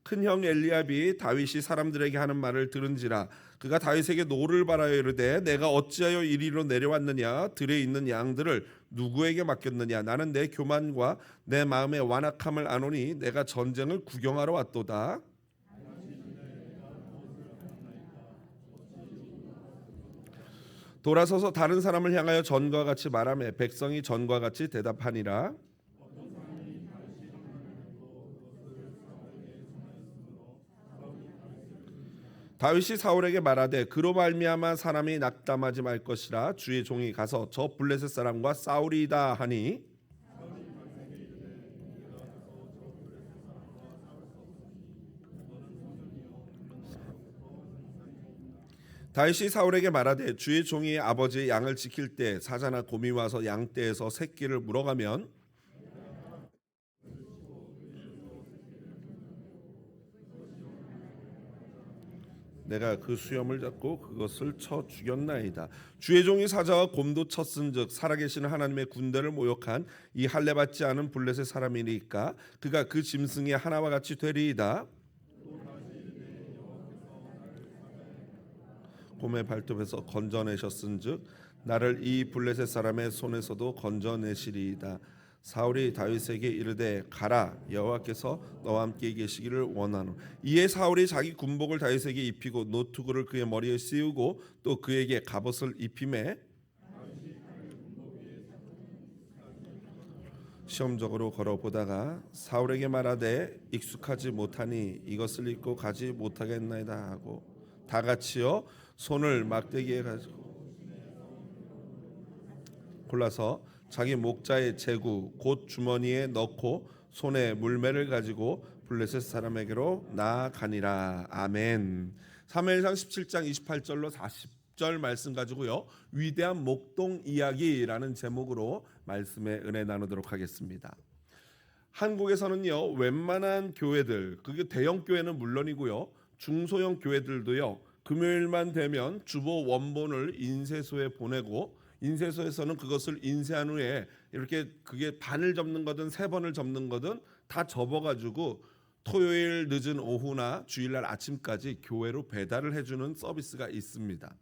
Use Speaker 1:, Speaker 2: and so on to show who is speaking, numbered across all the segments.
Speaker 1: 큰형 엘리압이 다윗이 사람들에게 하는 말을 들은지라 그가 다윗에게 노를 바라여 이르되 내가 어찌하여 이리로 내려왔느냐 들에 있는 양들을 누구에게 맡겼느냐 나는 내 교만과 내 마음의 완악함을 아노니 내가 전쟁을 구경하러 왔도다. 돌아서서 다른 사람을 향하여 전과 같이 말하며 백성이 전과 같이 대답하니라. 다윗이 사울에게 말하되 그로 말미암아 사람이 낙담하지 말 것이라 주의 종이 가서 저 블레셋 사람과 싸우리이다 하니 다윗이 사울에게 말하되 주의 종이 아버지의 양을 지킬 때 사자나 곰이 와서 양떼에서 새끼를 물어가면 내가 그 수염을 잡고 그것을 쳐 죽였나이다. 주의 종이 사자와 곰도 쳤은즉 살아계시는 하나님의 군대를 모욕한 이 할례 받지 않은 블레셋 사람이니까 그가 그 짐승의 하나와 같이 되리이다. 곰의 발톱에서 건져내셨은즉 나를 이 블레셋 사람의 손에서도 건져내시리이다. 사울이 다윗에게 이르되 가라 여호와께서 너와 함께 계시기를 원하노. 이에 사울이 자기 군복을 다윗에게 입히고 노투구를 그의 머리에 씌우고 또 그에게 갑옷을 입히매 시험적으로 걸어보다가 사울에게 말하되 익숙하지 못하니 이것을 입고 가지 못하겠나이다 하고 다 같이요 손을 막대기에 가지고 골라서 자기 목자의 제구 곧 주머니에 넣고 손에 물매를 가지고 블레셋 사람에게로 나아가니라. 아멘. 사무엘상 17장 28절로 40절 말씀 가지고요. 위대한 목동 이야기라는 제목으로 말씀의 은혜 나누도록 하겠습니다. 한국에서는요. 웬만한 교회들, 그게 대형 교회는 물론이고요. 중소형 교회들도요. 금요일만 되면 주보 원본을 인쇄소에 보내고 인쇄소에서는 그것을 인쇄한 후에 이렇게 그게 반을 접는 거든 세 번을 접는 거든 다 접어가지고 토요일 늦은 오후나 주일날 아침까지 교회로 배달을 해주는 서비스가 있습니다.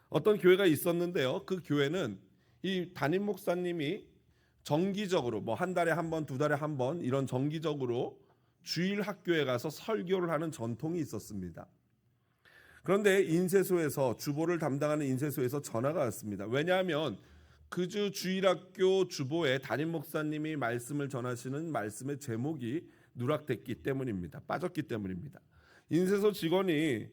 Speaker 1: 어떤 교회가 있었는데요. 그 교회는 이 담임 목사님이 정기적으로 뭐 한 달에 한 번, 두 달에 한 번 이런 정기적으로 주일 학교에 가서 설교를 하는 전통이 있었습니다. 그런데 인쇄소에서 주보를 담당하는 인쇄소에서 전화가 왔습니다. 왜냐하면 그 주 주일학교 주보에 담임 목사님이 말씀을 전하시는 말씀의 제목이 누락됐기 때문입니다. 빠졌기 때문입니다. 인쇄소 직원이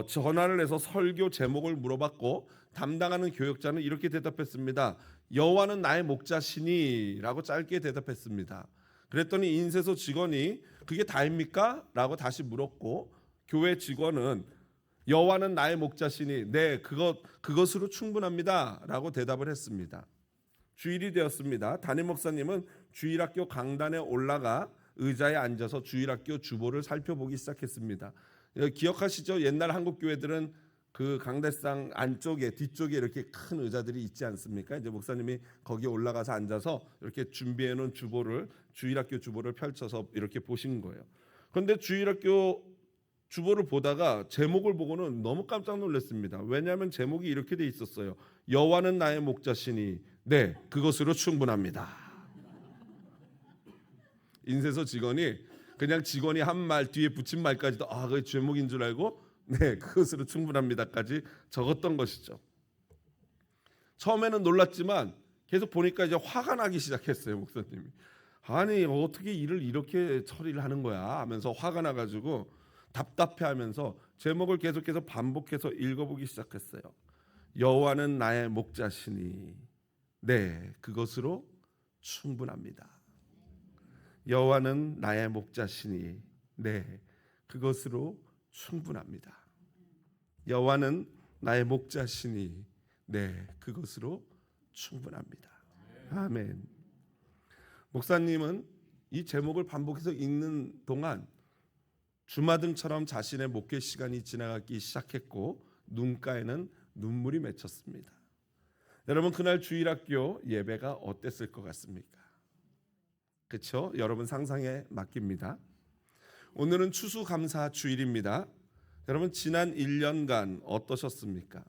Speaker 1: 전화를 해서 설교 제목을 물어봤고 담당하는 교역자는 이렇게 대답했습니다. 여호와는 나의 목자시니 라고 짧게 대답했습니다. 그랬더니 인쇄소 직원이 그게 다입니까? 라고 다시 물었고 교회 직원은 여호와는 나의 목자시니 네 그것으로 충분합니다 라고 대답을 했습니다. 주일이 되었습니다. 담임 목사님은 주일학교 강단에 올라가 의자에 앉아서 주일학교 주보를 살펴보기 시작했습니다. 기억하시죠? 옛날 한국 교회들은 그 강대상 안쪽에 뒤쪽에 이렇게 큰 의자들이 있지 않습니까? 이제 목사님이 거기에 올라가서 앉아서 이렇게 준비해 놓은 주일학교 주보를 펼쳐서 이렇게 보신 거예요. 그런데 주일학교 주보를 보다가 제목을 보고는 너무 깜짝 놀랐습니다. 왜냐하면 제목이 이렇게 돼 있었어요. 여호와는 나의 목자시니 네 그것으로 충분합니다. 인쇄소 직원이 그냥 직원이 한 말 뒤에 붙인 말까지도 그게 제목인 줄 알고 네 그것으로 충분합니다까지 적었던 것이죠. 처음에는 놀랐지만 계속 보니까 이제 화가 나기 시작했어요. 목사님이 아니 어떻게 일을 이렇게 처리를 하는 거야 하면서 화가 나가지고 답답해하면서 제목을 계속해서 반복해서 읽어보기 시작했어요. 여호와는 나의 목자시니 네 그것으로 충분합니다. 여호와는 나의 목자시니 네 그것으로 충분합니다. 여호와는 나의 목자시니 네 그것으로 충분합니다. 아멘. 목사님은 이 제목을 반복해서 읽는 동안 주마등처럼 자신의 목회 시간이 지나가기 시작했고 눈가에는 눈물이 맺혔습니다. 여러분 그날 주일학교 예배가 어땠을 것 같습니까? 그렇죠? 여러분 상상에 맡깁니다. 오늘은 추수감사 주일입니다. 여러분 지난 1년간 어떠셨습니까?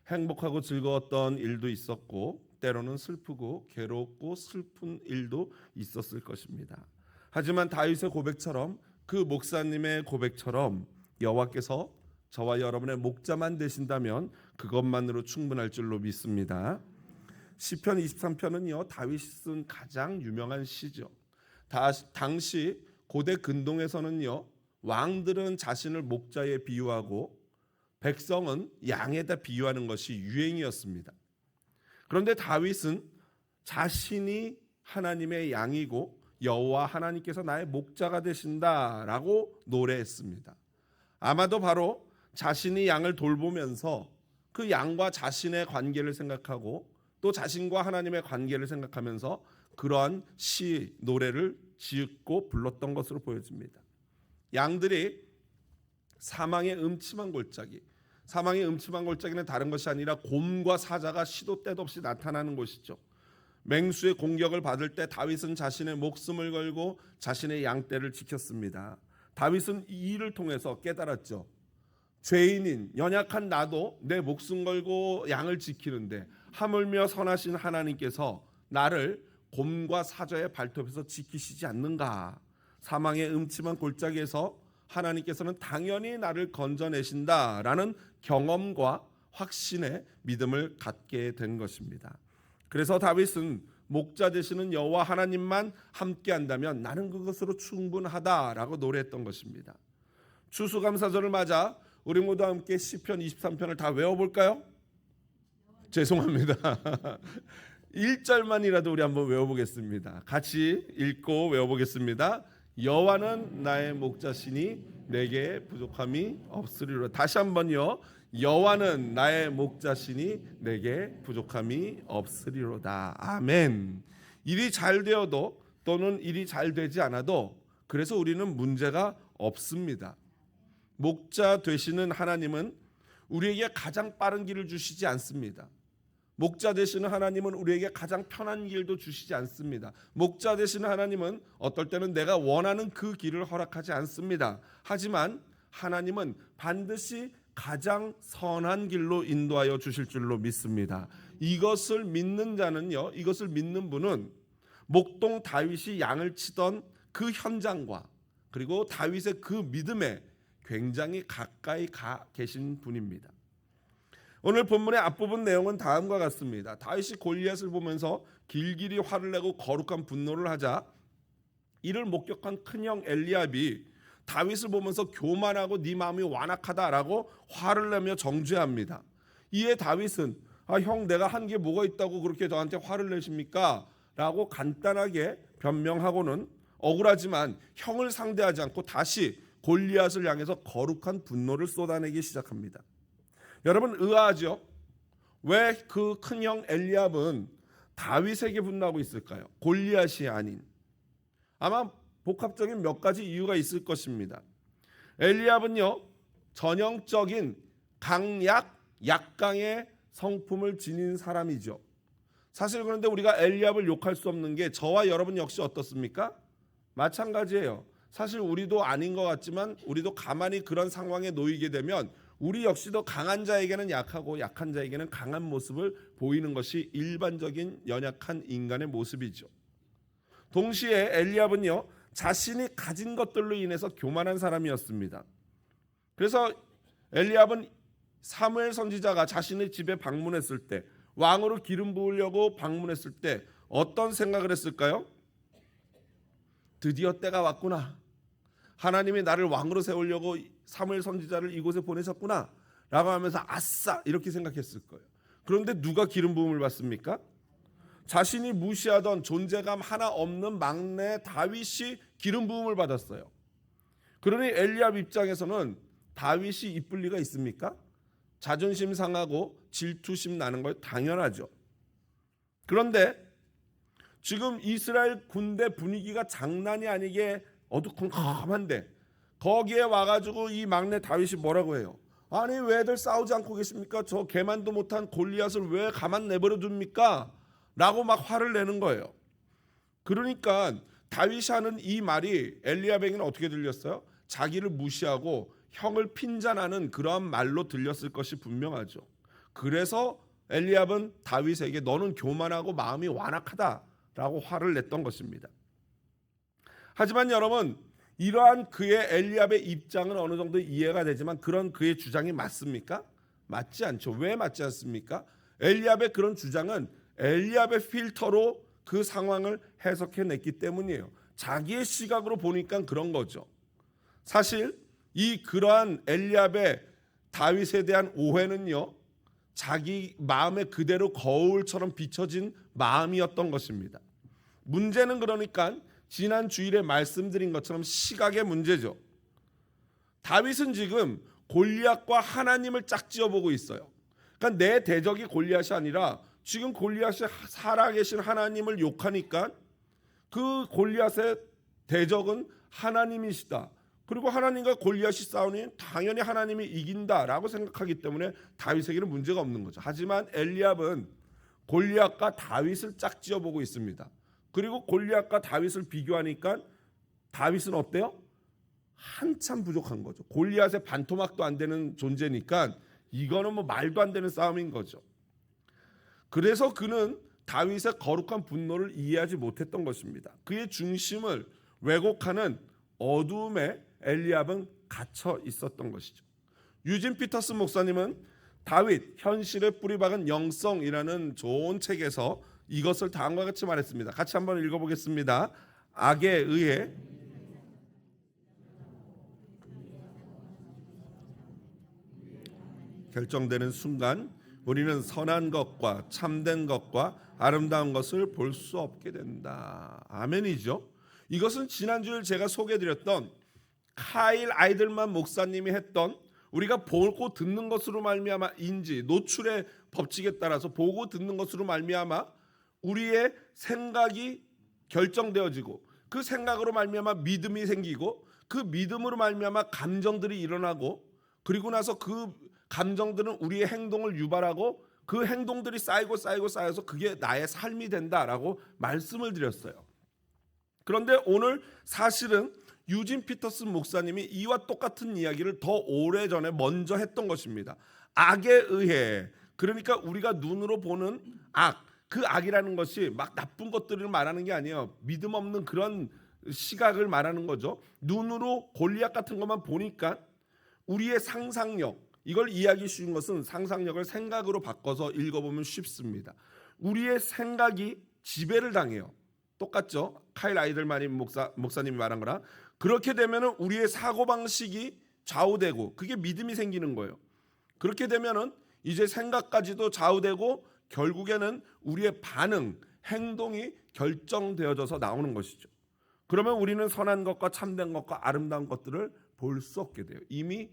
Speaker 1: 행복하고 즐거웠던 일도 있었고 때로는 슬프고 괴롭고 슬픈 일도 있었을 것입니다. 하지만 다윗의 고백처럼 그 목사님의 고백처럼 여호와께서 저와 여러분의 목자만 되신다면 그것만으로 충분할 줄로 믿습니다. 시편 23편은요 다윗이 쓴 가장 유명한 시죠. 당시 고대 근동에서는요 왕들은 자신을 목자에 비유하고 백성은 양에다 비유하는 것이 유행이었습니다. 그런데 다윗은 자신이 하나님의 양이고 여호와 하나님께서 나의 목자가 되신다라고 노래했습니다. 아마도 바로 자신이 양을 돌보면서 그 양과 자신의 관계를 생각하고 또 자신과 하나님의 관계를 생각하면서 그러한 시 노래를 지었고 불렀던 것으로 보여집니다. 양들이 사망의 음침한 골짜기는 다른 것이 아니라 곰과 사자가 시도 때도 없이 나타나는 곳이죠. 맹수의 공격을 받을 때 다윗은 자신의 목숨을 걸고 자신의 양떼를 지켰습니다. 다윗은 이 일을 통해서 깨달았죠. 죄인인 연약한 나도 내 목숨 걸고 양을 지키는데 하물며 선하신 하나님께서 나를 곰과 사자의 발톱에서 지키시지 않는가. 사망의 음침한 골짜기에서 하나님께서는 당연히 나를 건져내신다라는 경험과 확신의 믿음을 갖게 된 것입니다. 그래서 다윗은 목자 되시는 여호와 하나님만 함께한다면 나는 그것으로 충분하다라고 노래했던 것입니다. 추수감사절을 맞아 우리 모두 함께 시편 23편을 다 외워볼까요? 죄송합니다. 1절만이라도 우리 한번 외워보겠습니다. 같이 읽고 외워보겠습니다. 여호와는 나의 목자시니 내게 부족함이 없으리로다. 다시 한번요. 여호와는 나의 목자시니 내게 부족함이 없으리로다. 아멘. 일이 잘 되어도 또는 일이 잘 되지 않아도 그래서 우리는 문제가 없습니다. 목자 되시는 하나님은 우리에게 가장 빠른 길을 주시지 않습니다. 목자 되시는 하나님은 우리에게 가장 편한 길도 주시지 않습니다. 목자 되시는 하나님은 어떨 때는 내가 원하는 그 길을 허락하지 않습니다. 하지만 하나님은 반드시 가장 선한 길로 인도하여 주실 줄로 믿습니다. 이것을 믿는 자는요, 이것을 믿는 분은 목동 다윗이 양을 치던 그 현장과 그리고 다윗의 그 믿음에 굉장히 가까이 가 계신 분입니다. 오늘 본문의 앞부분 내용은 다음과 같습니다. 다윗이 골리앗을 보면서 길길이 화를 내고 거룩한 분노를 하자 이를 목격한 큰형 엘리압이 다윗을 보면서 교만하고 네 마음이 완악하다라고 화를 내며 정죄합니다. 이에 다윗은 형 내가 한 게 뭐가 있다고 그렇게 저한테 화를 내십니까? 라고 간단하게 변명하고는 억울하지만 형을 상대하지 않고 다시 골리앗을 향해서 거룩한 분노를 쏟아내기 시작합니다. 여러분 의아하죠? 왜 그 큰형 엘리압은 다윗에게 분노하고 있을까요? 골리앗이 아닌. 아마 복합적인 몇 가지 이유가 있을 것입니다. 엘리압은요 전형적인 약강의 성품을 지닌 사람이죠. 사실 그런데 우리가 엘리압을 욕할 수 없는 게 저와 여러분 역시 어떻습니까? 마찬가지예요. 사실 우리도 아닌 것 같지만 우리도 가만히 그런 상황에 놓이게 되면 우리 역시도 강한 자에게는 약하고 약한 자에게는 강한 모습을 보이는 것이 일반적인 연약한 인간의 모습이죠. 동시에 엘리압은요 자신이 가진 것들로 인해서 교만한 사람이었습니다. 그래서 엘리압은 사무엘 선지자가 자신의 집에 방문했을 때 왕으로 기름 부으려고 방문했을 때 어떤 생각을 했을까요? 드디어 때가 왔구나. 하나님이 나를 왕으로 세우려고 사무엘 선지자를 이곳에 보내셨구나 라고 하면서 아싸 이렇게 생각했을 거예요. 그런데 누가 기름 부음을 받습니까? 자신이 무시하던 존재감 하나 없는 막내 다윗이 기름 부음을 받았어요. 그러니 엘리압 입장에서는 다윗이 이쁠 리가 있습니까? 자존심 상하고 질투심 나는 거 당연하죠. 그런데 지금 이스라엘 군대 분위기가 장난이 아니게 어두컴컴한데 거기에 와가지고 이 막내 다윗이 뭐라고 해요? 아니 왜들 싸우지 않고 계십니까? 저 개만도 못한 골리앗을 왜 가만 내버려 둡니까? 라고 막 화를 내는 거예요. 그러니까 다윗이 하는 이 말이 엘리야에게는 어떻게 들렸어요? 자기를 무시하고 형을 핀잔하는 그러한 말로 들렸을 것이 분명하죠. 그래서 엘리압은 다윗에게 너는 교만하고 마음이 완악하다라고 화를 냈던 것입니다. 하지만 여러분, 이러한 그의 엘리압의 입장은 어느 정도 이해가 되지만 그런 그의 주장이 맞습니까? 맞지 않죠. 왜 맞지 않습니까? 엘리압의 그런 주장은 엘리압의 필터로 그 상황을 해석해냈기 때문이에요. 자기의 시각으로 보니까 그런 거죠. 사실 이 그러한 엘리압의 다윗에 대한 오해는요, 자기 마음에 그대로 거울처럼 비춰진 마음이었던 것입니다. 문제는 그러니까 지난 주일에 말씀드린 것처럼 시각의 문제죠. 다윗은 지금 골리앗과 하나님을 짝지어 보고 있어요. 그러니까 내 대적이 골리앗이 아니라 지금 골리앗이 살아계신 하나님을 욕하니까 그 골리앗의 대적은 하나님이시다. 그리고 하나님과 골리앗이 싸우니 당연히 하나님이 이긴다라고 생각하기 때문에 다윗에게는 문제가 없는 거죠. 하지만 엘리압은 골리앗과 다윗을 짝지어 보고 있습니다. 그리고 골리앗과 다윗을 비교하니까 다윗은 어때요? 한참 부족한 거죠. 골리앗의 반토막도 안 되는 존재니까 이거는 뭐 말도 안 되는 싸움인 거죠. 그래서 그는 다윗의 거룩한 분노를 이해하지 못했던 것입니다. 그의 중심을 왜곡하는 어두움에 엘리압은 갇혀 있었던 것이죠. 유진 피터슨 목사님은 다윗 현실에 뿌리박은 영성이라는 좋은 책에서 이것을 다음과 같이 말했습니다. 같이 한번 읽어보겠습니다. 악에 의해 결정되는 순간 우리는 선한 것과 참된 것과 아름다운 것을 볼 수 없게 된다. 아멘이죠. 이것은 지난주에 제가 소개해드렸던 카일 아이들만 목사님이 했던 우리가 보고 듣는 것으로 말미암아 인지 노출의 법칙에 따라서 보고 듣는 것으로 말미암아 우리의 생각이 결정되어지고 그 생각으로 말미암아 믿음이 생기고 그 믿음으로 말미암아 감정들이 일어나고 그리고 나서 그 감정들은 우리의 행동을 유발하고 그 행동들이 쌓여서 그게 나의 삶이 된다라고 말씀을 드렸어요. 그런데 오늘 사실은 유진 피터슨 목사님이 이와 똑같은 이야기를 더 오래전에 먼저 했던 것입니다. 악에 의해, 그러니까 우리가 눈으로 보는 악, 그 악이라는 것이 막 나쁜 것들을 말하는 게 아니에요. 믿음 없는 그런 시각을 말하는 거죠. 눈으로 골리앗 같은 것만 보니까 우리의 상상력, 이걸 이해하기 쉬운 것은 상상력을 생각으로 바꿔서 읽어보면 쉽습니다. 우리의 생각이 지배를 당해요. 똑같죠? 카일 아이들만이 목사님이 말한 거랑. 그렇게 되면 우리의 사고방식이 좌우되고 그게 믿음이 생기는 거예요. 그렇게 되면 이제 생각까지도 좌우되고 결국에는 우리의 반응, 행동이 결정되어져서 나오는 것이죠. 그러면 우리는 선한 것과 참된 것과 아름다운 것들을 볼 수 없게 돼요. 이미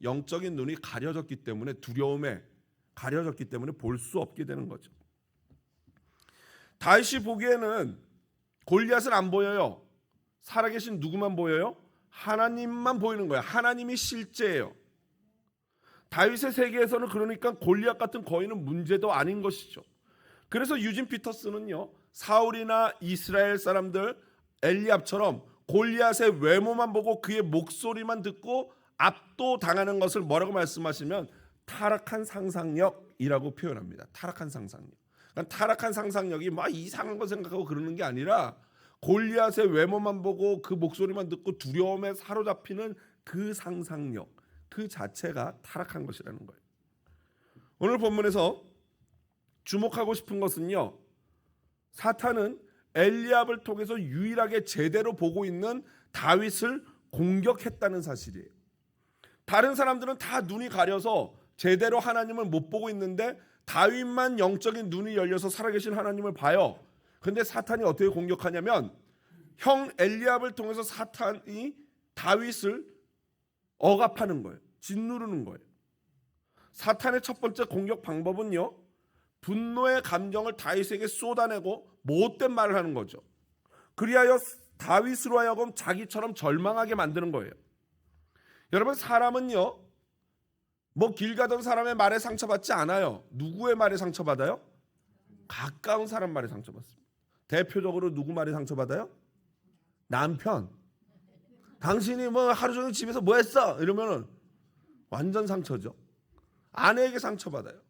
Speaker 1: 영적인 눈이 가려졌기 때문에, 두려움에 가려졌기 때문에 볼 수 없게 되는 거죠. 다윗이 보기에는 골리앗은 안 보여요. 살아계신 누구만 보여요? 하나님만 보이는 거예요. 하나님이 실제예요. 다윗의 세계에서는 그러니까 골리앗 같은 거인은 문제도 아닌 것이죠. 그래서 유진 피터스는요, 사울이나 이스라엘 사람들 엘리압처럼 골리앗의 외모만 보고 그의 목소리만 듣고 압도당하는 것을 뭐라고 말씀하시면 타락한 상상력이라고 표현합니다. 타락한 상상력. 그러니까 타락한 상상력이 막 이상한 거 생각하고 그러는 게 아니라 골리앗의 외모만 보고 그 목소리만 듣고 두려움에 사로잡히는 그 상상력, 그 자체가 타락한 것이라는 거예요. 오늘 본문에서 주목하고 싶은 것은요, 사탄은 엘리압을 통해서 유일하게 제대로 보고 있는 다윗을 공격했다는 사실이에요. 다른 사람들은 다 눈이 가려서 제대로 하나님을 못 보고 있는데 다윗만 영적인 눈이 열려서 살아계신 하나님을 봐요. 근데 사탄이 어떻게 공격하냐면 형 엘리압을 통해서 사탄이 다윗을 억압하는 거예요. 짓누르는 거예요. 사탄의 첫 번째 공격 방법은요, 분노의 감정을 다윗에게 쏟아내고 못된 말을 하는 거죠. 그리하여 다윗으로 하여금 자기처럼 절망하게 만드는 거예요. 여러분, 사람은요, 뭐 길 가던 사람의 말에 상처받지 않아요. 누구의 말에 상처받아요? 가까운 사람 말에 상처받습니다. 대표적으로 누구 말에 상처받아요? 남편, 당신이 뭐 하루 종일 집에서 뭐 했어? 이러면은 완전 상처죠. 아내에게 상처받아요.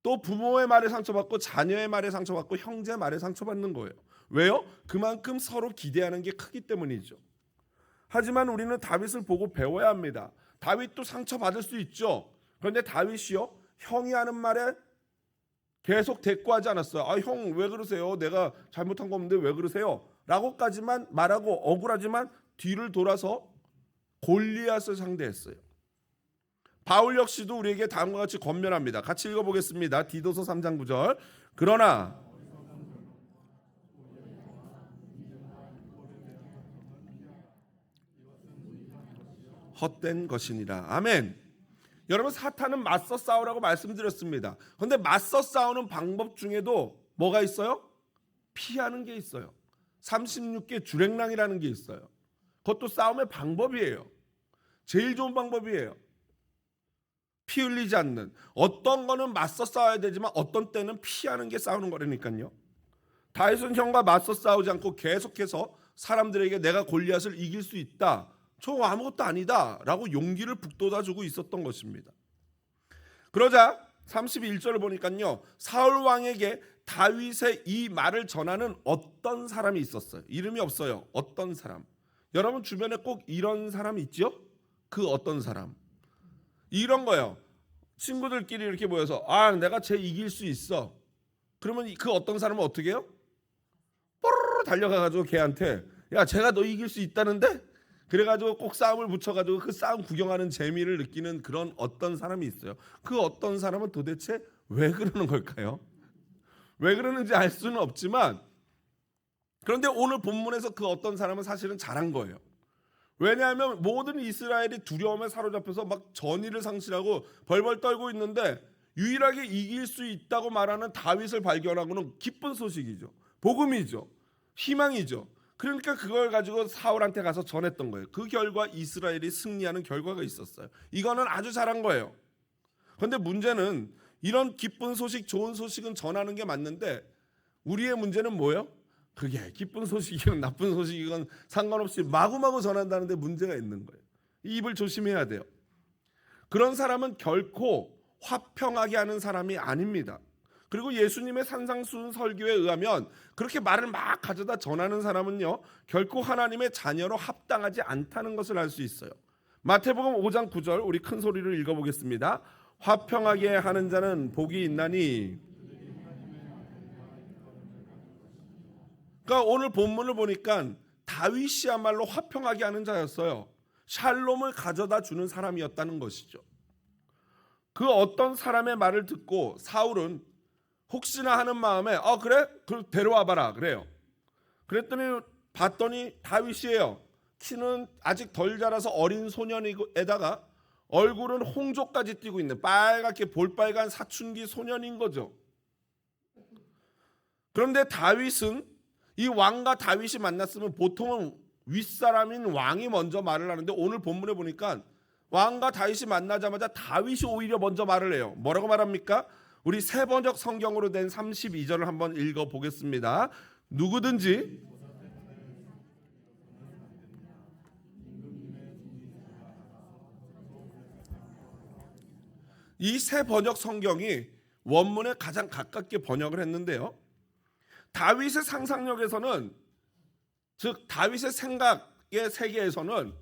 Speaker 1: 또 부모의 말에 상처받고 자녀의 말에 상처받고 형제 말에 상처받는 거예요. 왜요? 그만큼 서로 기대하는 게 크기 때문이죠. 하지만 우리는 다윗을 보고 배워야 합니다. 다윗도 상처받을 수 있죠. 그런데 다윗이요, 형이 하는 말에 계속 대꾸하지 않았어요. 아, 형 왜 그러세요? 내가 잘못한 거 없는데 왜 그러세요? 라고까지만 말하고 억울하지만 뒤를 돌아서 골리앗을 상대했어요. 바울 역시도 우리에게 다음과 같이 권면합니다. 같이 읽어보겠습니다. 디도서 3장 9절. 그러나 헛된 것이니라. 아멘. 여러분, 사탄은 맞서 싸우라고 말씀드렸습니다. 그런데 맞서 싸우는 방법 중에도 뭐가 있어요? 피하는 게 있어요. 36개 주랭랑이라는 게 있어요. 그것도 싸움의 방법이에요. 제일 좋은 방법이에요. 피 흘리지 않는. 어떤 거는 맞서 싸워야 되지만 어떤 때는 피하는 게 싸우는 거라니까요. 다윗은 형과 맞서 싸우지 않고 계속해서 사람들에게 내가 골리앗을 이길 수 있다, 저 아무것도 아니다 라고 용기를 북돋아주고 있었던 것입니다. 그러자 31절을 보니까요, 사울 왕에게 다윗의 이 말을 전하는 어떤 사람이 있었어요. 이름이 없어요. 어떤 사람. 여러분 주변에 꼭 이런 사람이 있죠? 그 어떤 사람. 이런 거예요. 친구들끼리 이렇게 모여서 내가 쟤 이길 수 있어. 그러면 그 어떤 사람은 어떻게 해요? 뽀로로 달려가가지고 걔한테 야, 제가 너 이길 수 있다는데? 그래가지고 꼭 싸움을 붙여가지고 그 싸움 구경하는 재미를 느끼는 그런 어떤 사람이 있어요. 그 어떤 사람은 도대체 왜 그러는 걸까요? 왜 그러는지 알 수는 없지만, 그런데 오늘 본문에서 그 어떤 사람은 사실은 잘한 거예요. 왜냐하면 모든 이스라엘이 두려움에 사로잡혀서 막 전의를 상실하고 벌벌 떨고 있는데 유일하게 이길 수 있다고 말하는 다윗을 발견하고는 기쁜 소식이죠. 복음이죠. 희망이죠. 그러니까 그걸 가지고 사울한테 가서 전했던 거예요. 그 결과 이스라엘이 승리하는 결과가 있었어요. 이거는 아주 잘한 거예요. 그런데 문제는 이런 기쁜 소식, 좋은 소식은 전하는 게 맞는데 우리의 문제는 뭐예요? 그게 기쁜 소식이건 나쁜 소식이건 상관없이 마구마구 전한다는데 문제가 있는 거예요. 입을 조심해야 돼요. 그런 사람은 결코 화평하게 하는 사람이 아닙니다. 그리고 예수님의 산상수훈 설교에 의하면 그렇게 말을 막 가져다 전하는 사람은요, 결코 하나님의 자녀로 합당하지 않다는 것을 알 수 있어요. 마태복음 5장 9절 우리 큰 소리로 읽어보겠습니다. 화평하게 하는 자는 복이 있나니. 그러니까 오늘 본문을 보니까 다윗이야말로 화평하게 하는 자였어요. 샬롬을 가져다 주는 사람이었다는 것이죠. 그 어떤 사람의 말을 듣고 사울은 혹시나 하는 마음에 그래? 그럼 데려와 봐라 그래요. 그랬더니 봤더니 다윗이에요. 키는 아직 덜 자라서 어린 소년에다가 얼굴은 홍조까지 띠고 있는 빨갛게 볼빨간 사춘기 소년인 거죠. 그런데 다윗은 이 왕과 다윗이 만났으면 보통은 윗사람인 왕이 먼저 말을 하는데 오늘 본문에 보니까 왕과 다윗이 만나자마자 다윗이 오히려 먼저 말을 해요. 뭐라고 말합니까? 우리 새번역 성경으로 된 32절을 한번 읽어보겠습니다. 누구든지 이 새번역 성경이 원문에 가장 가깝게 번역을 했는데요, 다윗의 상상력에서는, 즉 다윗의 생각의 세계에서는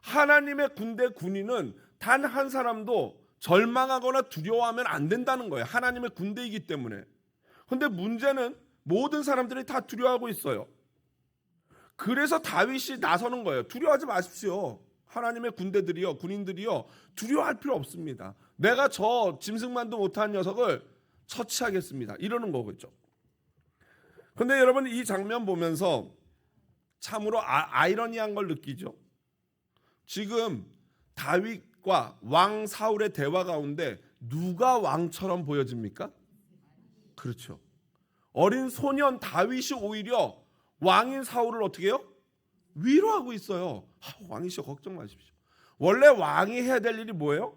Speaker 1: 하나님의 군대 군인은 단 한 사람도 절망하거나 두려워하면 안 된다는 거예요. 하나님의 군대이기 때문에. 그런데 문제는 모든 사람들이 다 두려워하고 있어요. 그래서 다윗이 나서는 거예요. 두려워하지 마십시오. 하나님의 군대들이요, 군인들이요, 두려워할 필요 없습니다. 내가 저 짐승만도 못한 녀석을 처치하겠습니다. 이러는 거겠죠. 그런데 여러분 이 장면 보면서 참으로 아이러니한 걸 느끼죠. 지금 다윗과 왕 사울의 대화 가운데 누가 왕처럼 보여집니까? 그렇죠. 어린 소년 다윗이 오히려 왕인 사울을 어떻게 해요? 위로하고 있어요. 왕이시여 걱정 마십시오. 원래 왕이 해야 될 일이 뭐예요?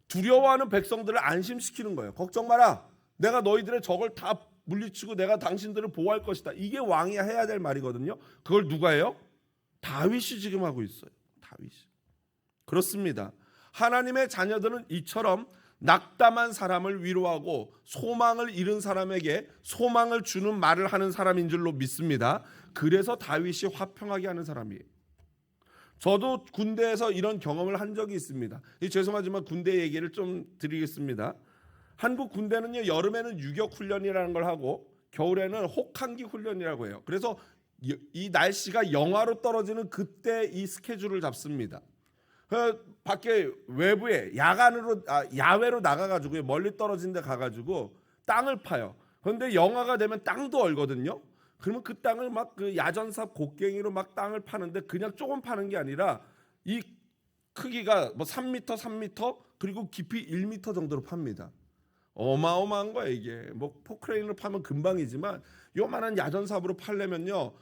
Speaker 1: 두려워하는 백성들을 안심시키는 거예요. 걱정 마라. 내가 너희들의 적을 다 물리치고 내가 당신들을 보호할 것이다. 이게 왕이 해야 될 말이거든요. 그걸 누가 해요? 다윗이 지금 하고 있어요. 다윗이. 그렇습니다. 하나님의 자녀들은 이처럼 낙담한 사람을 위로하고 소망을 잃은 사람에게 소망을 주는 말을 하는 사람인 줄로 믿습니다. 그래서 다윗이 화평하게 하는 사람이에요. 저도 군대에서 이런 경험을 한 적이 있습니다. 죄송하지만 군대 얘기를 좀 드리겠습니다. 한국 군대는요, 여름에는 유격 훈련이라는 걸 하고 겨울에는 혹한기 훈련이라고 해요. 그래서 이 날씨가 영하로 떨어지는 그때 이 스케줄을 잡습니다. 밖에 외부에 야외로 나가가지고 멀리 떨어진 데 가가지고 땅을 파요. 그런데 영하가 되면 땅도 얼거든요. 그러면 그 땅을 막 그 야전삽 곡괭이로 막 땅을 파는데 그냥 조금 파는 게 아니라 이 크기가 뭐 3m, 3m 그리고 깊이 1m 정도로 팝니다. 어마어마한 거예요 이게. 뭐 포크레인으로 파면 금방이지만 요만한 야전삽으로 팔려면요,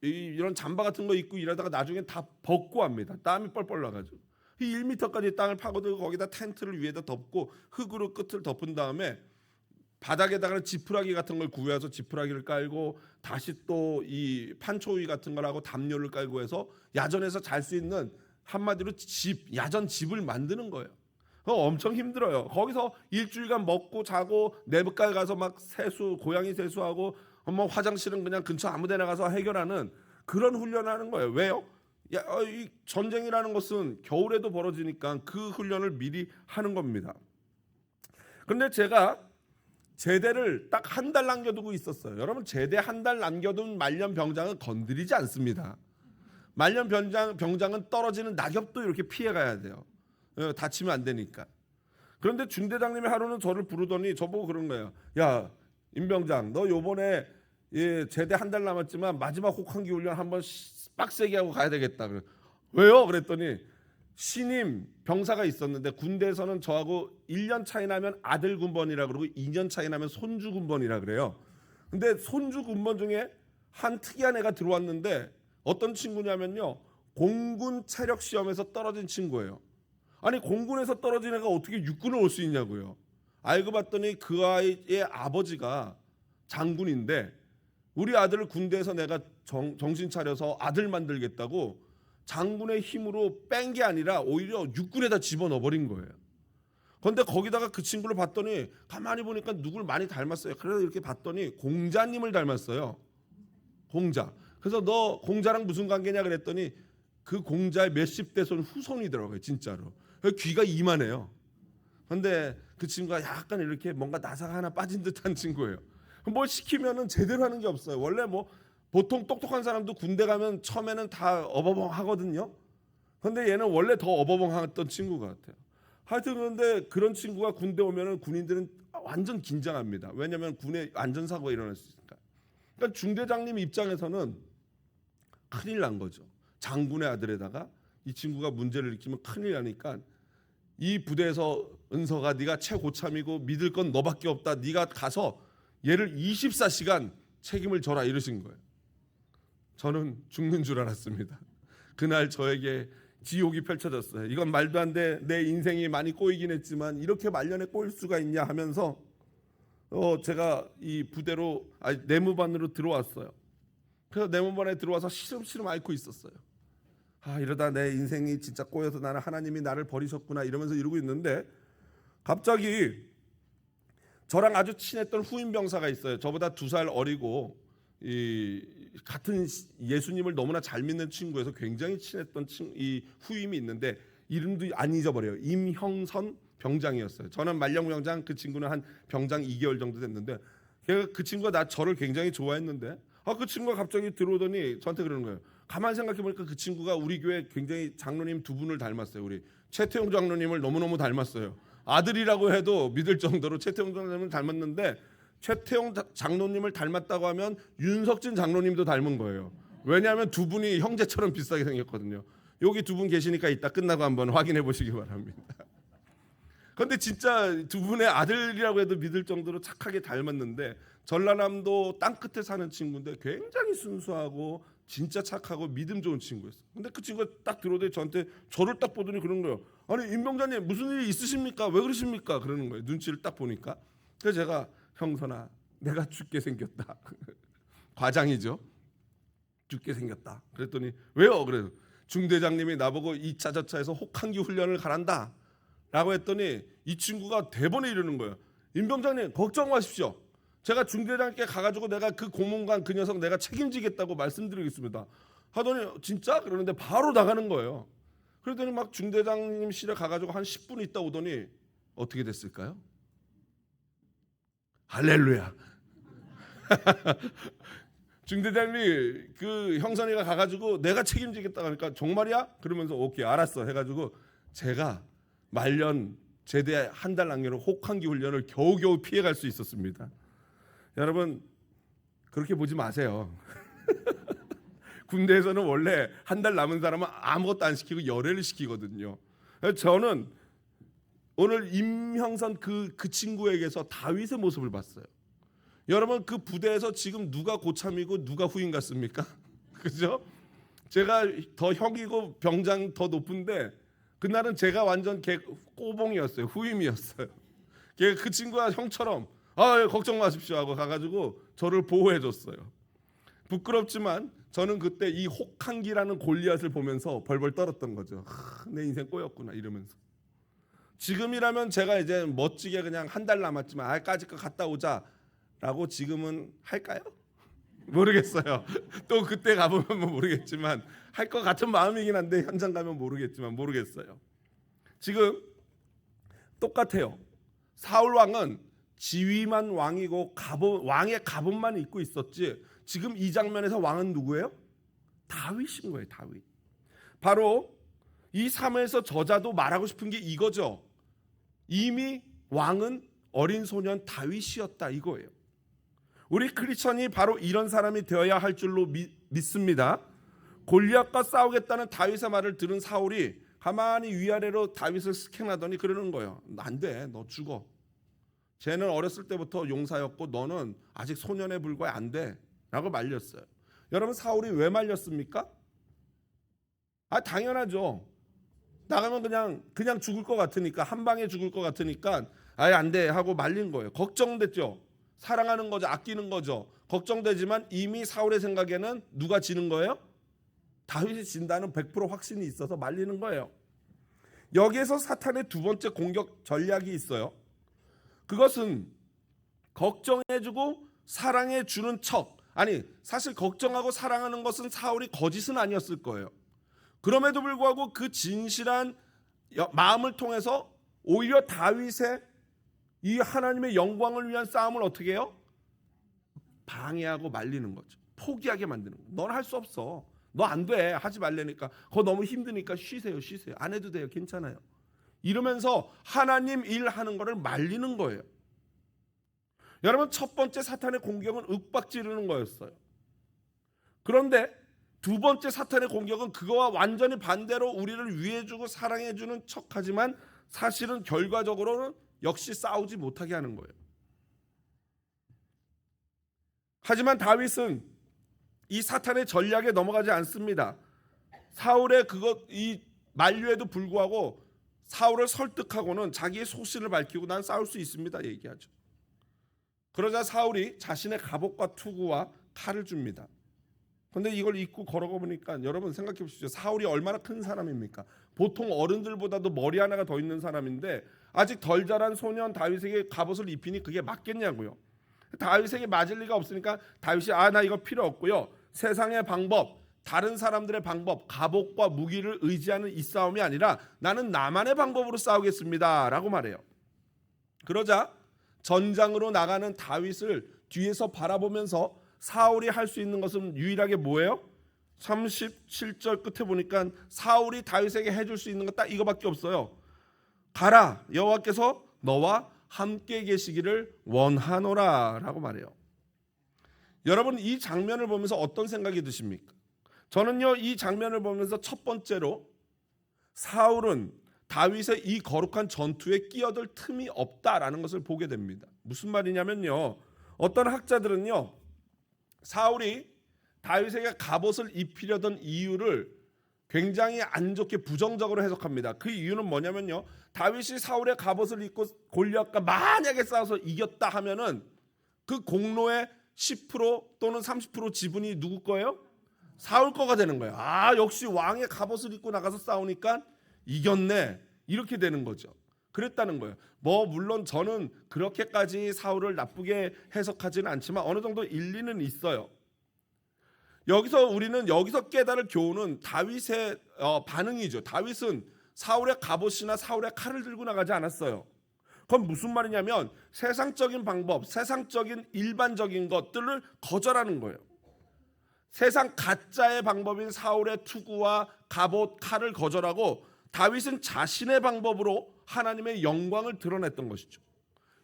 Speaker 1: 이런 잠바 같은 거 입고 일하다가 나중에 다 벗고 합니다. 땀이 뻘뻘 나가지고. 1m까지 땅을 파고들고 거기다 텐트를 위에다 덮고 흙으로 끝을 덮은 다음에 바닥에다가 지푸라기 같은 걸 구해서 지푸라기를 깔고 다시 또 이 판초위 같은 걸 하고 담요를 깔고 해서 야전에서 잘 수 있는 한마디로 야전 집을 만드는 거예요. 엄청 힘들어요. 거기서 일주일간 먹고 자고 내부가에 가서 막 고양이 세수하고 뭐 화장실은 그냥 근처 아무데나 가서 해결하는 그런 훈련을 하는 거예요. 왜요? 이 전쟁이라는 것은 겨울에도 벌어지니까 그 훈련을 미리 하는 겁니다. 그런데 제가 제대를 딱 한 달 남겨두고 있었어요. 여러분, 제대 한 달 남겨둔 말년 병장은 건드리지 않습니다. 말년 병장은 떨어지는 낙엽도 이렇게 피해가야 돼요. 다치면 안 되니까. 그런데 중대장님이 하루는 저를 부르더니 저보고 그런 거예요. 야, 임병장, 너 요번에 제대 한 달 남았지만 마지막 혹한기 훈련 한번 빡세게 하고 가야 되겠다. 왜요? 그랬더니 신임 병사가 있었는데 군대에서는 저하고 1년 차이 나면 아들 군번이라 그러고 2년 차이 나면 손주 군번이라 그래요. 근데 손주 군번 중에 한 특이한 애가 들어왔는데 어떤 친구냐면요, 공군 체력 시험에서 떨어진 친구예요. 아니, 공군에서 떨어진 애가 어떻게 육군을 올 수 있냐고요. 알고 봤더니 그 아이의 아버지가 장군인데 우리 아들을 군대에서 내가 정신 차려서 아들 만들겠다고 장군의 힘으로 뺀 게 아니라 오히려 육군에다 집어넣어 버린 거예요. 그런데 거기다가 그 친구를 봤더니 가만히 보니까 누굴 많이 닮았어요. 그래서 이렇게 봤더니 공자님을 닮았어요. 공자. 그래서 너 공자랑 무슨 관계냐 그랬더니 그 공자의 몇십 대손 후손이더라고요. 진짜로. 귀가 이만해요. 그런데 그 친구가 약간 이렇게 뭔가 나사가 하나 빠진 듯한 친구예요. 뭘 시키면은 제대로 하는 게 없어요. 원래 뭐 보통 똑똑한 사람도 군대 가면 처음에는 다 어버벙 하거든요. 그런데 얘는 원래 더 어버벙 했던 친구 같아요. 하여튼 그런데 그런 친구가 군대 오면은 군인들은 완전 긴장합니다. 왜냐하면 군에 안전사고가 일어날 수 있으니까. 그러니까 중대장님 입장에서는 큰일 난 거죠. 장군의 아들에다가 이 친구가 문제를 일으키면 큰일 나니까 이 부대에서 은서가 네가 최고참이고 믿을 건 너밖에 없다. 네가 가서 얘를 24시간 책임을 져라 이러신 거예요. 저는 죽는 줄 알았습니다. 그날 저에게 지옥이 펼쳐졌어요. 이건 말도 안 돼. 내 인생이 많이 꼬이긴 했지만 이렇게 말년에 꼬일 수가 있냐 하면서 제가 이 부대로 내무반으로 들어왔어요. 그래서 내무반에 들어와서 시름시름 앓고 있었어요. 이러다 내 인생이 진짜 꼬여서 나는 하나님이 나를 버리셨구나 이러면서 이러고 있는데 갑자기 저랑 아주 친했던 후임 병사가 있어요. 저보다 2살 어리고 같은 예수님을 너무나 잘 믿는 친구에서 굉장히 친했던 이 후임이 있는데 이름도 안 잊어버려요. 임형선 병장이었어요. 저는 말년 병장, 그 친구는 한 병장 2개월 정도 됐는데 그 친구가 저를 굉장히 좋아했는데 그 친구가 갑자기 들어오더니 저한테 그러는 거예요. 가만 생각해 보니까 그 친구가 우리 교회 굉장히 장로님 2분을 닮았어요. 우리 최태용 장로님을 너무너무 닮았어요. 아들이라고 해도 믿을 정도로 최태용 장로님을 닮았는데 최태용 장로님을 닮았다고 하면 윤석진 장로님도 닮은 거예요. 왜냐하면 2분이 형제처럼 비슷하게 생겼거든요. 여기 2분 계시니까 이따 끝나고 한번 확인해 보시기 바랍니다. 그런데 진짜 2분의 아들이라고 해도 믿을 정도로 착하게 닮았는데 전라남도 땅끝에 사는 친구인데 굉장히 순수하고 진짜 착하고 믿음 좋은 친구였어요. 근데 그 친구가 딱 들어오더니 저를 딱 보더니 그런 거예요. 아니, 임병장님 무슨 일이 있으십니까? 왜 그러십니까? 그러는 거예요. 눈치를 딱 보니까. 그래서 제가 형선아, 내가 죽게 생겼다. 과장이죠. 죽게 생겼다. 그랬더니 왜요? 그래서 중대장님이 나보고 2차 저차에서 혹한기 훈련을 가란다 라고 했더니 이 친구가 대본에 이르는 거예요. 임병장님 걱정 마십시오. 제가 중대장님께 가가지고 내가 그 고문관 그 녀석 내가 책임지겠다고 말씀드리겠습니다 하더니 진짜? 그러는데 바로 나가는 거예요. 그랬더니 막 중대장님실에 가가지고 한 10분 있다 오더니 어떻게 됐을까요? 할렐루야. 중대장님이 그 형선이가 가가지고 내가 책임지겠다 하니까 정말이야? 그러면서 오케이 알았어 해가지고 제가 말년 제대 한 달 남겨놓은 혹한기 훈련을 겨우겨우 피해갈 수 있었습니다. 여러분 그렇게 보지 마세요. 군대에서는 원래 한 달 남은 사람은 아무것도 안 시키고 열애를 시키거든요. 저는 오늘 임형선 그 친구에게서 다윗의 모습을 봤어요. 여러분 그 부대에서 지금 누가 고참이고 누가 후임 같습니까? 그죠? 제가 더 형이고 병장 더 높은데 그날은 제가 완전 꼬봉이었어요. 후임이었어요. 그 친구가 형처럼 걱정 마십시오 하고 가가지고 저를 보호해줬어요. 부끄럽지만 저는 그때 이 혹한기라는 골리앗을 보면서 벌벌 떨었던 거죠. 내 인생 꼬였구나 이러면서. 지금이라면 제가 이제 멋지게 그냥 한 달 남았지만 까짓 거 갔다 오자 라고 지금은 할까요? 모르겠어요. 또 그때 가보면 모르겠지만 할 것 같은 마음이긴 한데 현장 가면 모르겠어요. 지금 똑같아요. 사울 왕은 지위만 왕이고 왕의 갑옷만 입고 있었지 지금 이 장면에서 왕은 누구예요? 다윗인 거예요. 다윗. 바로 이 사무엘서 저자도 말하고 싶은 게 이거죠. 이미 왕은 어린 소년 다윗이었다 이거예요. 우리 크리스천이 바로 이런 사람이 되어야 할 줄로 믿습니다. 골리앗과 싸우겠다는 다윗의 말을 들은 사울이 가만히 위아래로 다윗을 스캔하더니 그러는 거예요. 안 돼, 너 죽어. 쟤는 어렸을 때부터 용사였고 너는 아직 소년에 불과해 안 돼 라고 말렸어요. 여러분 사울이 왜 말렸습니까? 당연하죠. 나가면 그냥 죽을 것 같으니까 한 방에 죽을 것 같으니까 아예 안 돼 하고 말린 거예요. 걱정됐죠. 사랑하는 거죠. 아끼는 거죠. 걱정되지만 이미 사울의 생각에는 누가 지는 거예요? 다윗이 진다는 100% 확신이 있어서 말리는 거예요. 여기에서 사탄의 두 번째 공격 전략이 있어요. 그것은 걱정해주고 사랑해주는 척. 사실 걱정하고 사랑하는 것은 사울이 거짓은 아니었을 거예요. 그럼에도 불구하고 그 진실한 마음을 통해서 오히려 다윗의 이 하나님의 영광을 위한 싸움을 어떻게 해요? 방해하고 말리는 거죠. 포기하게 만드는 거예요. 넌 할 수 없어. 너 안 돼. 하지 말라니까. 그거 너무 힘드니까 쉬세요. 안 해도 돼요. 괜찮아요. 이러면서 하나님 일하는 거를 말리는 거예요. 여러분 첫 번째 사탄의 공격은 윽박지르는 거였어요. 그런데 두 번째 사탄의 공격은 그거와 완전히 반대로 우리를 위해주고 사랑해주는 척하지만 사실은 결과적으로는 역시 싸우지 못하게 하는 거예요. 하지만 다윗은 이 사탄의 전략에 넘어가지 않습니다. 사울의 이 만류에도 불구하고 사울을 설득하고는 자기의 소신을 밝히고 난 싸울 수 있습니다 얘기하죠. 그러자 사울이 자신의 갑옷과 투구와 칼을 줍니다. 그런데 이걸 입고 걸어가 보니까 여러분 생각해 보십시오. 사울이 얼마나 큰 사람입니까? 보통 어른들보다도 머리 하나가 더 있는 사람인데 아직 덜 자란 소년 다윗에게 갑옷을 입히니 그게 맞겠냐고요. 다윗에게 맞을 리가 없으니까 다윗이 나 이거 필요 없고요. 세상의 방법, 다른 사람들의 방법, 갑옷과 무기를 의지하는 이 싸움이 아니라 나는 나만의 방법으로 싸우겠습니다 라고 말해요. 그러자 전장으로 나가는 다윗을 뒤에서 바라보면서 사울이 할 수 있는 것은 유일하게 뭐예요? 37절 끝에 보니까 사울이 다윗에게 해줄 수 있는 것 딱 이거밖에 없어요. 가라, 여호와께서 너와 함께 계시기를 원하노라 라고 말해요. 여러분 이 장면을 보면서 어떤 생각이 드십니까? 저는요 이 장면을 보면서 첫 번째로 사울은 다윗의 이 거룩한 전투에 끼어들 틈이 없다라는 것을 보게 됩니다. 무슨 말이냐면요, 어떤 학자들은요 사울이 다윗에게 갑옷을 입히려던 이유를 굉장히 안 좋게 부정적으로 해석합니다. 그 이유는 뭐냐면요, 다윗이 사울의 갑옷을 입고 골리앗과 만약에 싸워서 이겼다 하면은 그 공로의 10% 또는 30% 지분이 누구 거예요? 사울 거가 되는 거예요. 아, 역시 왕의 갑옷을 입고 나가서 싸우니까 이겼네. 이렇게 되는 거죠. 그랬다는 거예요. 뭐 물론 저는 그렇게까지 사울을 나쁘게 해석하지는 않지만 어느 정도 일리는 있어요. 여기서 우리는 여기서 깨달을 교훈은 다윗의 반응이죠. 다윗은 사울의 갑옷이나 사울의 칼을 들고 나가지 않았어요. 그건 무슨 말이냐면 세상적인 방법, 세상적인 일반적인 것들을 거절하는 거예요. 세상 가짜의 방법인 사울의 투구와 갑옷, 칼을 거절하고 다윗은 자신의 방법으로 하나님의 영광을 드러냈던 것이죠.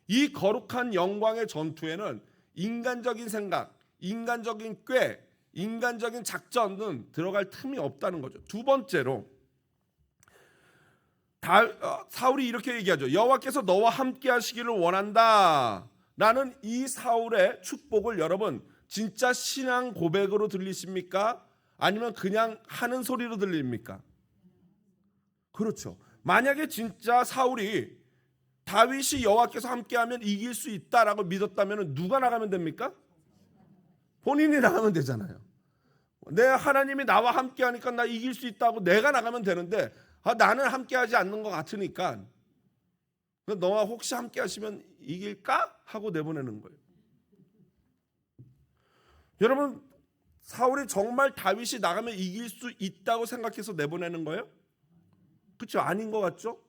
Speaker 1: 이 거룩한 영광의 전투에는 인간적인 생각, 인간적인 꾀, 인간적인 작전은 들어갈 틈이 없다는 거죠. 두 번째로 사울이 이렇게 얘기하죠. 여호와께서 너와 함께 하시기를 원한다. 라는 이 사울의 축복을 여러분 진짜 신앙 고백으로 들리십니까? 아니면 그냥 하는 소리로 들립니까? 그렇죠. 만약에 진짜 사울이 다윗이 여호와께서 함께하면 이길 수 있다라고 믿었다면 누가 나가면 됩니까? 본인이 나가면 되잖아요. 내 하나님이 나와 함께하니까 나 이길 수 있다고 내가 나가면 되는데 나는 함께하지 않는 것 같으니까 너와 혹시 함께하시면 이길까? 하고 내보내는 거예요. 여러분 사울이 정말 다윗이 나가면 이길 수 있다고 생각해서 내보내는 거예요? 그렇죠? 아닌 것 같죠?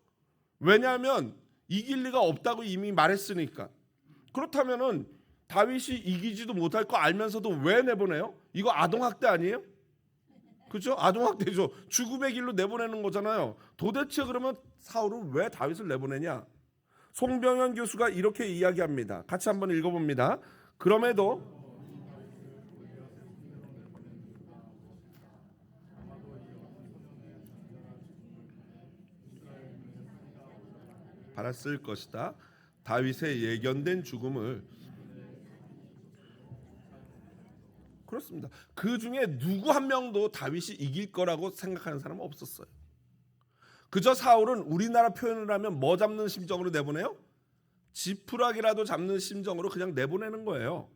Speaker 1: 왜냐하면 이길 리가 없다고 이미 말했으니까. 그렇다면은 다윗이 이기지도 못할 거 알면서도 왜 내보내요? 이거 아동학대 아니에요? 그렇죠? 아동학대죠. 죽음의 길로 내보내는 거잖아요. 도대체 그러면 사울은 왜 다윗을 내보내냐? 송병현 교수가 이렇게 이야기합니다. 같이 한번 읽어봅니다. 그럼에도 받았을 것이다. 다윗의 예견된 죽음을. 그렇습니다. 그 중에 누구 한 명도 다윗이 이길 거라고 생각하는 사람은 없었어요. 그저 사울은 우리나라 표현을 하면 뭐 잡는 심정으로 내보내요? 지푸라기라도 잡는 심정으로 그냥 내보내는 거예요.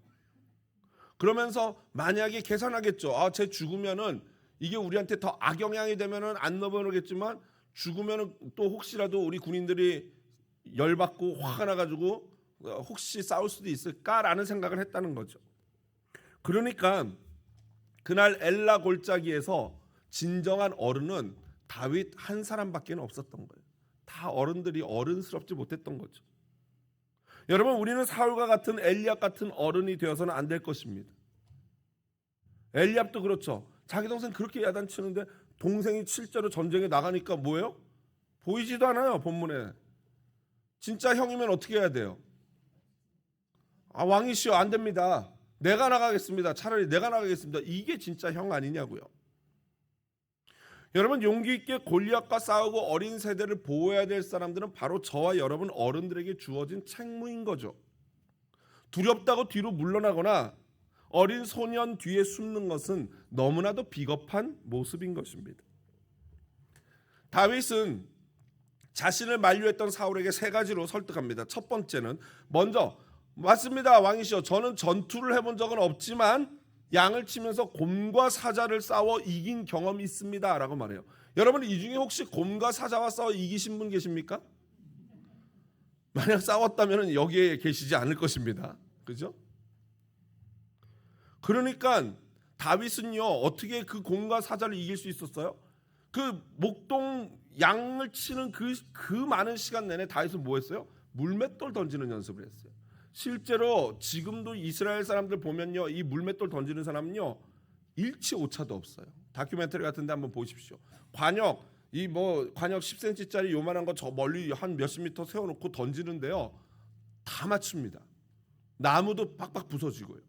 Speaker 1: 그러면서 만약에 계산하겠죠. 제 죽으면은 이게 우리한테 더 악영향이 되면은 안 내보내겠지만 죽으면은 또 혹시라도 우리 군인들이 열받고 화가 나가지고 혹시 싸울 수도 있을까라는 생각을 했다는 거죠. 그러니까 그날 엘라 골짜기에서 진정한 어른은 다윗 한 사람밖에 없었던 거예요. 다 어른들이 어른스럽지 못했던 거죠. 여러분 우리는 사울과 같은 엘리압 같은 어른이 되어서는 안 될 것입니다. 엘리압도 그렇죠. 자기 동생 그렇게 야단치는데 동생이 실제로 전쟁에 나가니까 뭐예요? 보이지도 않아요. 본문에. 진짜 형이면 어떻게 해야 돼요? 왕이시여 안 됩니다. 내가 나가겠습니다. 차라리 내가 나가겠습니다. 이게 진짜 형 아니냐고요. 여러분 용기 있게 골리앗과 싸우고 어린 세대를 보호해야 될 사람들은 바로 저와 여러분 어른들에게 주어진 책무인 거죠. 두렵다고 뒤로 물러나거나 어린 소년 뒤에 숨는 것은 너무나도 비겁한 모습인 것입니다. 다윗은 자신을 만류했던 사울에게 세 가지로 설득합니다. 첫 번째는 먼저 맞습니다. 왕이시여 저는 전투를 해본 적은 없지만 양을 치면서 곰과 사자를 싸워 이긴 경험이 있습니다 라고 말해요. 여러분 이 중에 혹시 곰과 사자와 싸워 이기신 분 계십니까? 만약 싸웠다면 여기에 계시지 않을 것입니다. 그죠? 그러니까 다윗은요 어떻게 그 곰과 사자를 이길 수 있었어요? 그 목동 양을 치는 그 많은 시간 내내 다윗은 뭐 했어요? 물맷돌 던지는 연습을 했어요. 실제로 지금도 이스라엘 사람들 보면요 이 물맷돌 던지는 사람은요 일치 오차도 없어요. 다큐멘터리 같은데 한번 보십시오. 관역 10cm짜리 요만한 거 저 멀리 한 몇십 미터 세워놓고 던지는데요 다 맞춥니다. 나무도 팍팍 부서지고요.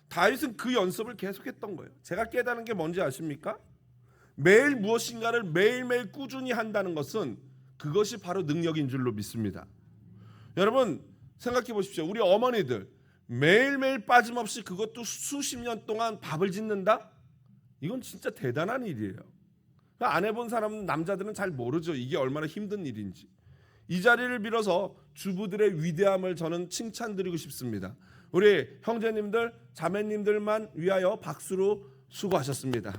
Speaker 1: 다윗은 그 연습을 계속했던 거예요. 제가 깨달은 게 뭔지 아십니까? 매일 무엇인가를 매일매일 꾸준히 한다는 것은 그것이 바로 능력인 줄로 믿습니다. 여러분 생각해 보십시오. 우리 어머니들 매일매일 빠짐없이 그것도 수십 년 동안 밥을 짓는다? 이건 진짜 대단한 일이에요. 안 해본 사람 남자들은 잘 모르죠. 이게 얼마나 힘든 일인지. 이 자리를 빌어서 주부들의 위대함을 저는 칭찬드리고 싶습니다. 우리 형제님들, 자매님들만 위하여 박수로 수고하셨습니다.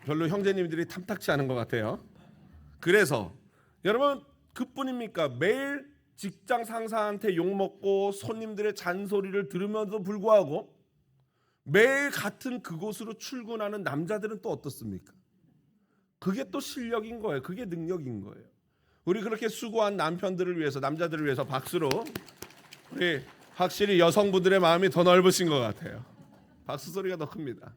Speaker 1: 별로 형제님들이 탐탁치 않은 것 같아요. 그래서 여러분 그뿐입니까? 매일 직장 상사한테 욕먹고 손님들의 잔소리를 들으면서 불구하고 매일 같은 그곳으로 출근하는 남자들은 또 어떻습니까? 그게 또 실력인 거예요. 그게 능력인 거예요. 우리 그렇게 수고한 남편들을 위해서, 남자들을 위해서 박수로, 우리 확실히 여성분들의 마음이 더 넓으신 것 같아요. 박수 소리가 더 큽니다.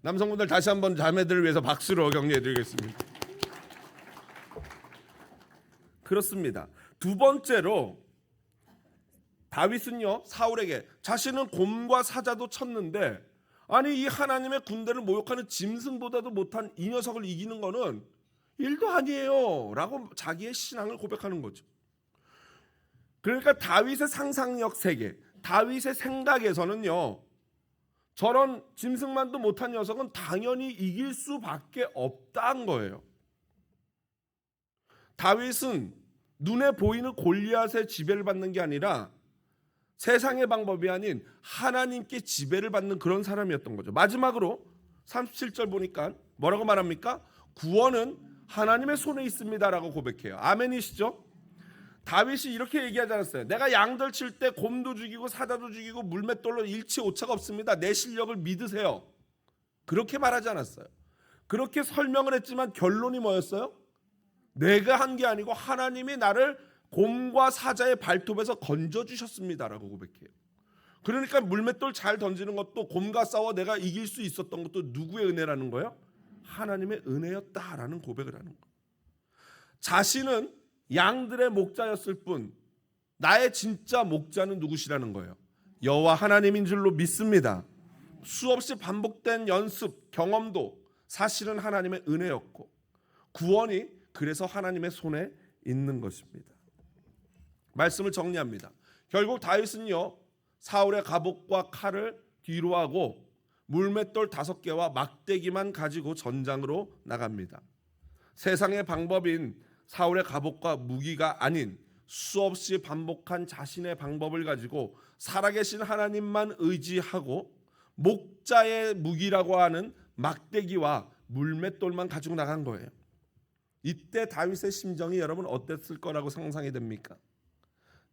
Speaker 1: 남성분들 다시 한번 자매들을 위해서 박수로 격려해 드리겠습니다. 그렇습니다. 두 번째로 다윗은요, 사울에게 자신은 곰과 사자도 쳤는데 아니 이 하나님의 군대를 모욕하는 짐승보다도 못한 이 녀석을 이기는 거는 일도 아니에요 라고 자기의 신앙을 고백하는 거죠. 그러니까 다윗의 상상력 세계, 다윗의 생각에서는요, 저런 짐승만도 못한 녀석은 당연히 이길 수밖에 없다는 거예요. 다윗은 눈에 보이는 골리앗의 지배를 받는 게 아니라 세상의 방법이 아닌 하나님께 지배를 받는 그런 사람이었던 거죠. 마지막으로 37절 보니까 뭐라고 말합니까? 구원은 하나님의 손에 있습니다라고 고백해요. 아멘이시죠? 다윗이 이렇게 얘기하지 않았어요. 내가 양들 칠 때 곰도 죽이고 사자도 죽이고 물맷돌로 일치 오차가 없습니다. 내 실력을 믿으세요. 그렇게 말하지 않았어요. 그렇게 설명을 했지만 결론이 뭐였어요? 내가 한 게 아니고 하나님이 나를 곰과 사자의 발톱에서 건져주셨습니다라고 고백해요. 그러니까 물맷돌 잘 던지는 것도 곰과 싸워 내가 이길 수 있었던 것도 누구의 은혜라는 거예요? 하나님의 은혜였다라는 고백을 하는 거예요. 자신은 양들의 목자였을 뿐 나의 진짜 목자는 누구시라는 거예요? 여호와 하나님인 줄로 믿습니다. 수없이 반복된 연습, 경험도 사실은 하나님의 은혜였고 구원이 그래서 하나님의 손에 있는 것입니다. 말씀을 정리합니다. 결국 다윗은요, 사울의 갑옷과 칼을 뒤로하고 물맷돌 5개와 막대기만 가지고 전장으로 나갑니다. 세상의 방법인 사울의 갑옷과 무기가 아닌 수없이 반복한 자신의 방법을 가지고 살아계신 하나님만 의지하고 목자의 무기라고 하는 막대기와 물맷돌만 가지고 나간 거예요. 이때 다윗의 심정이 여러분 어땠을 거라고 상상이 됩니까?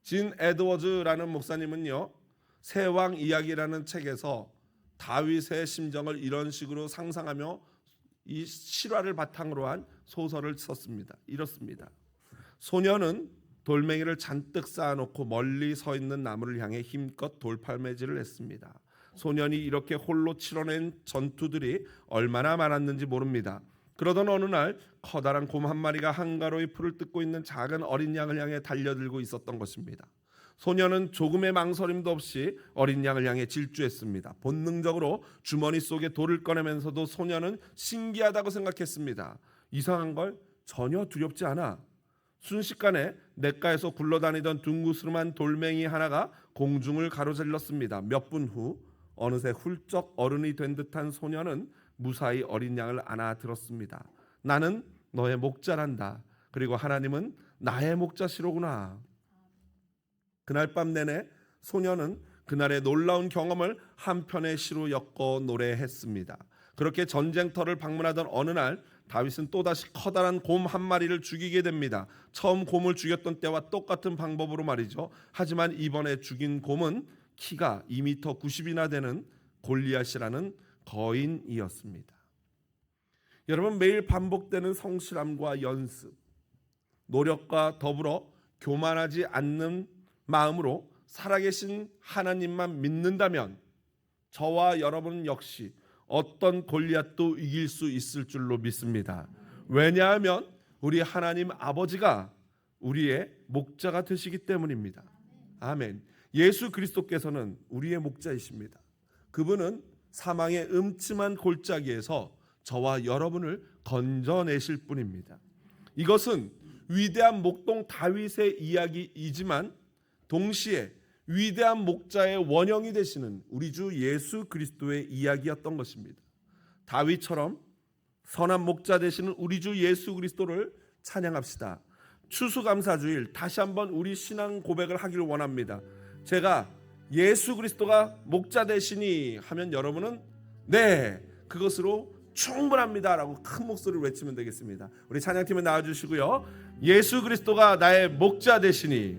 Speaker 1: 진 에드워즈라는 목사님은요, 새왕 이야기라는 책에서 다윗의 심정을 이런 식으로 상상하며 이 실화를 바탕으로 한 소설을 썼습니다. 이렇습니다. 소녀는 돌멩이를 잔뜩 쌓아놓고 멀리 서 있는 나무를 향해 힘껏 돌팔매질을 했습니다. 소년이 이렇게 홀로 치러낸 전투들이 얼마나 많았는지 모릅니다. 그러던 어느 날 커다란 곰 한 마리가 한가로이 풀을 뜯고 있는 작은 어린 양을 향해 달려들고 있었던 것입니다. 소녀는 조금의 망설임도 없이 어린 양을 향해 질주했습니다. 본능적으로 주머니 속에 돌을 꺼내면서도 소녀는 신기하다고 생각했습니다. 이상한 걸 전혀 두렵지 않아. 순식간에 냇가에서 굴러다니던 둥그스름한 돌멩이 하나가 공중을 가로질렀습니다. 몇 분 후 어느새 훌쩍 어른이 된 듯한 소녀는 무사히 어린 양을 안아 들었습니다. 나는 너의 목자란다. 그리고 하나님은 나의 목자시로구나. 그날 밤 내내 소녀는 그날의 놀라운 경험을 한 편의 시로 엮어 노래했습니다. 그렇게 전쟁터를 방문하던 어느 날 다윗은 또다시 커다란 곰 한 마리를 죽이게 됩니다. 처음 곰을 죽였던 때와 똑같은 방법으로 말이죠. 하지만 이번에 죽인 곰은 키가 2m 90이나 되는 골리앗이라는 거인이었습니다. 여러분, 매일 반복되는 성실함과 연습, 노력과 더불어 교만하지 않는 마음으로 살아계신 하나님만 믿는다면 저와 여러분 역시 어떤 골리앗도 이길 수 있을 줄로 믿습니다. 왜냐하면 우리 하나님 아버지가 우리의 목자가 되시기 때문입니다. 아멘. 예수 그리스도께서는 우리의 목자이십니다. 그분은 사망의 음침한 골짜기에서 저와 여러분을 건져내실 분입니다. 이것은 위대한 목동 다윗의 이야기이지만 동시에 위대한 목자의 원형이 되시는 우리 주 예수 그리스도의 이야기였던 것입니다. 다윗처럼 선한 목자 되시는 우리 주 예수 그리스도를 찬양합시다. 추수감사주일 다시 한번 우리 신앙 고백을 하기를 원합니다. 제가 예수 그리스도가 목자 되시니 하면 여러분은 네, 그것으로 충분합니다 라고 큰 목소리를 외치면 되겠습니다. 우리 찬양팀에 나와주시고요. 예수 그리스도가 나의 목자 되시니,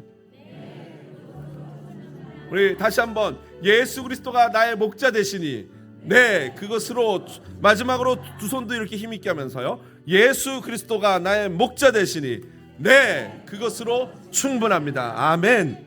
Speaker 1: 우리 다시 한번 예수 그리스도가 나의 목자 되시니, 네, 그것으로 마지막으로 두 손도 이렇게 힘있게 하면서요. 예수 그리스도가 나의 목자 되시니, 네, 그것으로 충분합니다. 아멘.